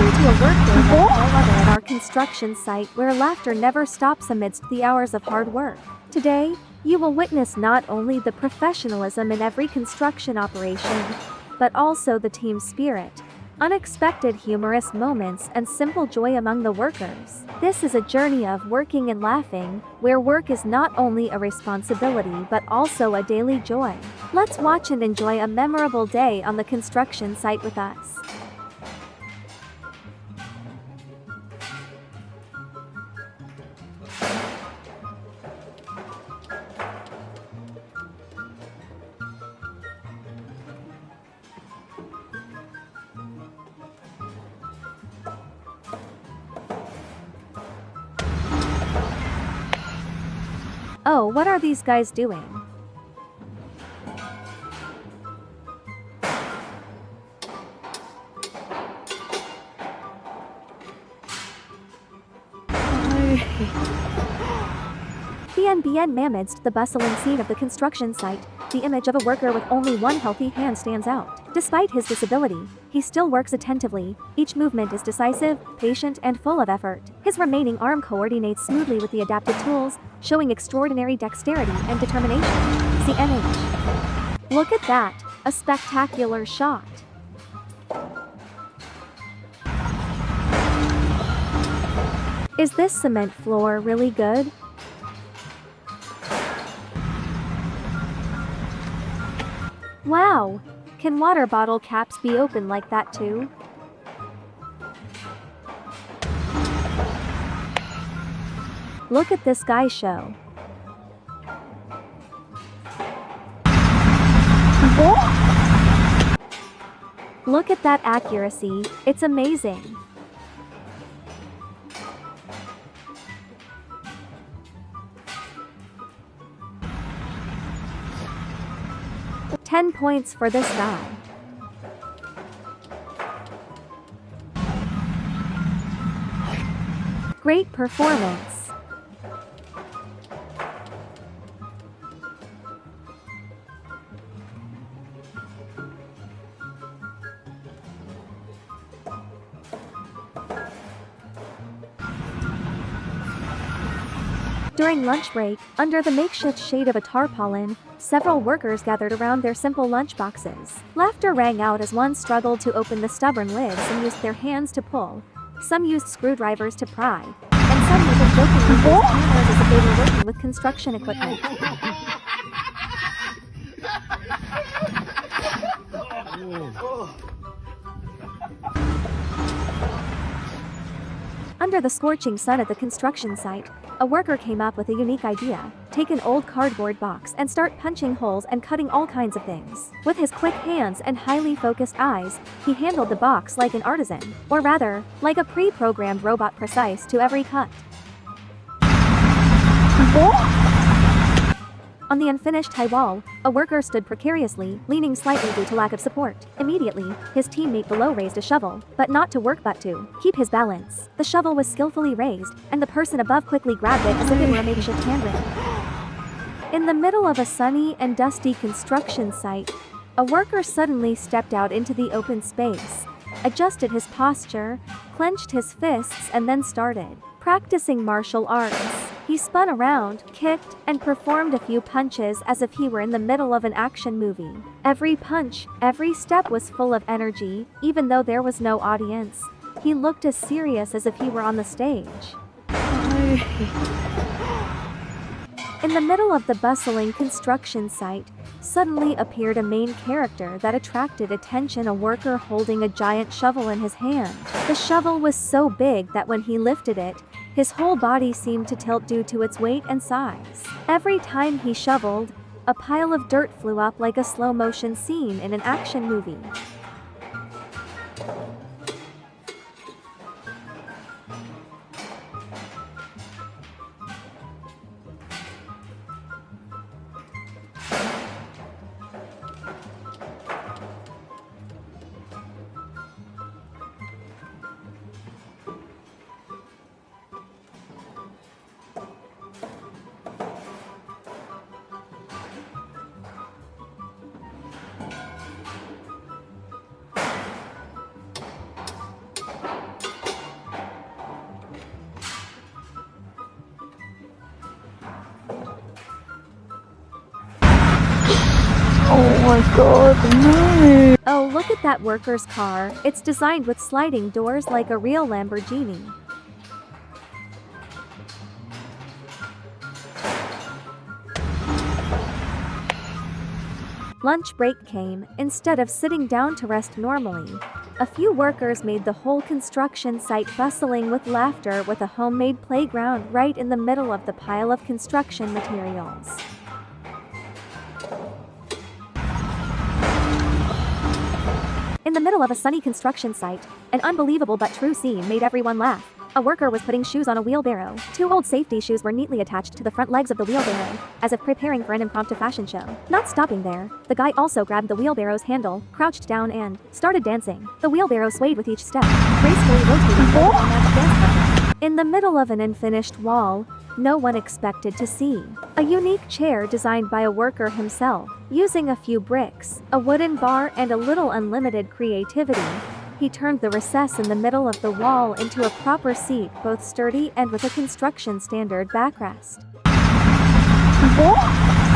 Welcome to a workday like no other at our construction site where laughter never stops amidst the hours of hard work. Today, you will witness not only the professionalism in every construction operation, but also the team spirit, unexpected humorous moments, and simple joy among the workers. This is a journey of working and laughing, where work is not only a responsibility but also a daily joy. Let's watch and enjoy a memorable day on the construction site with us. Oh, what are these guys doing? BNBN amidst the bustling scene of the construction site, the image of a worker with only one healthy hand stands out. Despite his disability, he still works attentively. Each movement is decisive, patient, and full of effort. His remaining arm coordinates smoothly with the adapted tools, showing extraordinary dexterity and determination. CNH. Look at that, a spectacular shot. Is this cement floor really good? Wow! Can water bottle caps be open like that too? Look at this guy show. Look at that accuracy, it's amazing. $10 points for this guy. Great performance. During lunch break, under the makeshift shade of a tarpaulin, several workers gathered around their simple lunch boxes. Laughter rang out as one struggled to open the stubborn lids and used their hands to pull. Some used screwdrivers to pry, and some even jokingly used cameras as if they were working with construction equipment. Under the scorching sun at the construction site, a worker came up with a unique idea: take an old cardboard box and start punching holes and cutting all kinds of things. With his quick hands and highly focused eyes, he handled the box like an artisan, or rather, like a pre-programmed robot, precise to every cut. On the unfinished high wall, a worker stood precariously, leaning slightly due to lack of support. Immediately, his teammate below raised a shovel, but not to work but to keep his balance. The shovel was skillfully raised, and the person above quickly grabbed it as if it were a makeshift handrail. In the middle of a sunny and dusty construction site, a worker suddenly stepped out into the open space, adjusted his posture, clenched his fists, and then started practicing martial arts. He spun around, kicked, and performed a few punches as if he were in the middle of an action movie. Every punch, every step was full of energy, even though there was no audience. He looked as serious as if he were on the stage. In the middle of the bustling construction site, suddenly appeared a main character that attracted attention: a worker holding a giant shovel in his hand. The shovel was so big that when he lifted it, his whole body seemed to tilt due to its weight and size. Every time he shoveled, a pile of dirt flew up like a slow-motion scene in an action movie. my god, no! Oh, look at that worker's car. It's designed with sliding doors like a real Lamborghini. Lunch break came. Instead of sitting down to rest normally, a few workers made the whole construction site bustling with laughter with a homemade playground right in the middle of the pile of construction materials. In the middle of a sunny construction site, an unbelievable but true scene made everyone laugh. A worker was putting shoes on a wheelbarrow. Two old safety shoes were neatly attached to the front legs of the wheelbarrow, as if preparing for an impromptu fashion show. Not stopping there, the guy also grabbed the wheelbarrow's handle, crouched down and started dancing. The wheelbarrow swayed with each step, gracefully rotating over a matched dance partner. In the middle of an unfinished wall, no one expected to see a unique chair designed by a worker himself. Using a few bricks, a wooden bar, and a little unlimited creativity, he turned the recess in the middle of the wall into a proper seat, both sturdy and with a construction standard backrest. What?